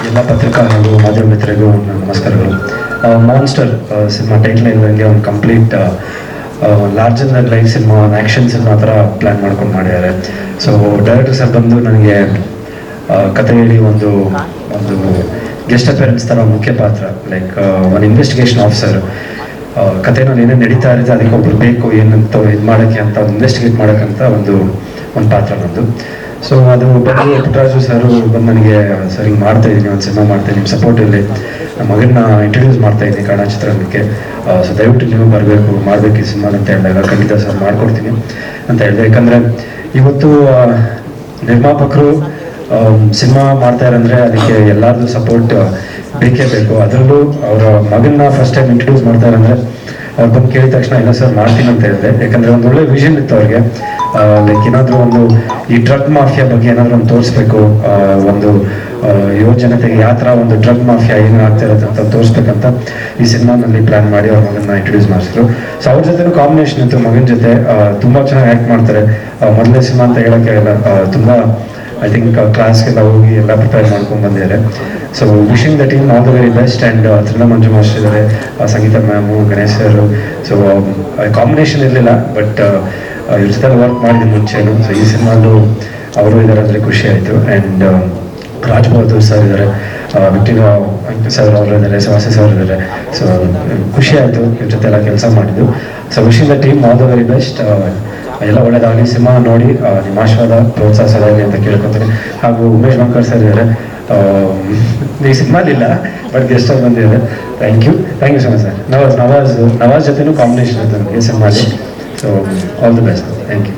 ಎಲ್ಲ ಪತ್ರಿಕಾ ಹಾಗೂ ಮಾಧ್ಯಮ ಮಿತ್ರರಿಗೂ ನಮಸ್ಕಾರಗಳು. ಮಾನ್ಸ್ಟರ್ ಸಿನಿಮಾ ಟೈಟ್ಲ್ ಇದ್ದಂಗೆ ಒಂದು complete larger than life cinema, ಒಂದು ಆ್ಯಕ್ಷನ್ ಸಿನಿಮಾ ಥರ ಪ್ಲ್ಯಾನ್ ಮಾಡ್ಕೊಂಡು ಮಾಡಿದ್ದಾರೆ. ಸೊ ಡೈರೆಕ್ಟರ್ ಸರ್ ಬಂದು ನನಗೆ ಕತೆ ಹೇಳಿ ಒಂದು ಗೆಸ್ಟ್ ಅಪಿಯರೆನ್ಸ್ ಥರ ಮುಖ್ಯ ಪಾತ್ರ, ಲೈಕ್ ಒಂದು ಇನ್ವೆಸ್ಟಿಗೇಷನ್ ಆಫೀಸರ್. ಕಥೆನಲ್ಲಿ ಏನೇನು ನಡೀತಾ ಇರುತ್ತೆ ಅದಕ್ಕೆ ಒಬ್ರು ಬೇಕು ಏನಂತ ಇದು ಮಾಡೋಕ್ಕೆ ಅಂತ ಇನ್ವೆಸ್ಟಿಗೇಟ್ ಮಾಡೋಕ್ಕಂತ ಒಂದು ಪಾತ್ರ ನಂದು. ಸೊ ಅದು ಬಂದು ಪುಟ್ಟರಾಜು ಸರ್ ಬಂದು ನನಗೆ ಸರ್ ಹಿಂಗೆ ಮಾಡ್ತಾಯಿದ್ದೀನಿ, ಒಂದು ಸಿನಿಮಾ ಮಾಡ್ತಾಯಿದ್ದೀನಿ, ನಿಮ್ಮ ಸಪೋರ್ಟ್ ಇಲ್ಲಿ ನಮ್ಮ ಮಗನ್ನ ಇಂಟ್ರೊಡ್ಯೂಸ್ ಮಾಡ್ತಾಯಿದ್ದೀನಿ ಕನ್ನಡ ಚಿತ್ರರಂಗಕ್ಕೆ. ಸೊ ದಯವಿಟ್ಟು ನೀವು ಬರಬೇಕು, ಮಾಡಬೇಕು ಈ ಸಿನಿಮಾ ಅಂತ ಹೇಳಿದಾಗ ಖಂಡಿತ ಸರ್ ಮಾಡಿಕೊಡ್ತೀನಿ ಅಂತ ಹೇಳಿದೆ. ಯಾಕಂದರೆ ಇವತ್ತು ನಿರ್ಮಾಪಕರು ಸಿನಿಮಾ ಮಾಡ್ತಾರಂದರೆ ಅದಕ್ಕೆ ಎಲ್ಲರದ್ದು ಸಪೋರ್ಟ್ ಬೇಕೇ ಬೇಕು. ಅದರಲ್ಲೂ ಅವರ ಮಗನ್ನ ಫಸ್ಟ್ ಟೈಮ್ ಇಂಟ್ರೊಡ್ಯೂಸ್ ಮಾಡ್ತಾರಂದರೆ ಅವ್ರು ಬಂದು ಕೇಳಿದ ತಕ್ಷಣ ಇಲ್ಲ ಸರ್ ಮಾಡ್ತೀನಿ ಅಂತ ಹೇಳಿದೆ. ಯಾಕಂದರೆ ಒಂದು ಒಳ್ಳೆ ವಿಷನ್ ಇತ್ತು ಅವ್ರಿಗೆ, ಲೈಕ್ ಏನಾದರೂ ಒಂದು ಈ ಡ್ರಗ್ ಮಾಫಿಯಾ ಬಗ್ಗೆ ಏನಾದರೂ ಒಂದು ತೋರಿಸ್ಬೇಕು, ಒಂದು ಯುವ ಜನತೆಗೆ ಯಾವ ಥರ ಒಂದು ಡ್ರಗ್ ಮಾಫಿಯಾ ಏನು ಆಗ್ತಾ ಇರುತ್ತೆ ಅಂತ ತೋರಿಸ್ಬೇಕಂತ ಈ ಸಿನಿಮಾನಲ್ಲಿ ಪ್ಲ್ಯಾನ್ ಮಾಡಿ ಅವ್ರ ಮಗನ್ನ ಇಂಟ್ರೊಡ್ಯೂಸ್ ಮಾಡಿಸಿದ್ರು. ಸೊ ಅವ್ರ ಜೊತೆನೂ ಕಾಂಬಿನೇಷನ್ ಇತ್ತು, ಮಗನ ಜೊತೆ ತುಂಬ ಚೆನ್ನಾಗಿ ಆ್ಯಕ್ಟ್ ಮಾಡ್ತಾರೆ. ಮೊದಲನೇ ಸಿನಿಮಾ ಅಂತ ಹೇಳೋಕ್ಕೆ ಎಲ್ಲ ತುಂಬ ಐ ಥಿಂಕ್ ಕ್ಲಾಸ್ಗೆಲ್ಲ ಹೋಗಿ ಎಲ್ಲ ಪ್ರಿಪೇರ್ ಮಾಡ್ಕೊಂಡು ಬಂದಿದ್ದಾರೆ. So wishing the team all the very best. And ತ್ರಿನ ಮಂಜು ಮಾಸ್ಟರ್ ಇದ್ದಾರೆ, Sangeetha ma'am, Ganesh sir. So combination ಇರಲಿಲ್ಲ, ಬಟ್ ಇವ್ರ ಜೊತೆ ವರ್ಕ್ ಮಾಡಿದ ಮುಂಚೆನು. ಸೊ ಈ ಸಿನಿಮಾಲು ಅವರು ಇದ್ದಾರೆ ಅಂದರೆ ಖುಷಿ ಆಯಿತು. ಆ್ಯಂಡ್ ರಾಜ್ ಬಹದ್ದೂರ್ ಸರ್ ಇದ್ದಾರೆ, ವಿಕ್ಟೋರಿಯಾ ಸರ್ ಅವರು ಇದ್ದಾರೆ, ವಾಸಿ ಸರ್ ಇದ್ದಾರೆ. ಸೊ ಖುಷಿ ಆಯಿತು ಇವ್ರ ಜೊತೆ ಎಲ್ಲ ಕೆಲಸ ಮಾಡಿದ್ದು. So wishing the team all the very best. ಎಲ್ಲ ಒಳ್ಳೆಯದಾಗಲಿ. ಸಿನಿಮಾ ನೋಡಿ ನಿಮ್ಮ ಆಶೀರ್ವಾದ ಪ್ರೋತ್ಸಾಹ ಸದಾಗಲಿ ಅಂತ ಕೇಳ್ಕೊತೀನಿ. ಹಾಗೂ ಉಮೇಶ್ ಬಂಕರ್ ಸರ್ ಇದ್ದಾರೆ, ಈ ಸಿನಿಮಾಲಿಲ್ಲ ಬಟ್ ಗೆಸ್ಟ್ ಆಗಿ ಬಂದಿದ್ದಾರೆ. Thank you so much sir. Nawaz ಜೊತೆನೂ ಕಾಂಬಿನೇಷನ್ ಇತ್ತು ನನಗೆ ಸಿನಿಮಾಲಿ. So all the best. Thank you.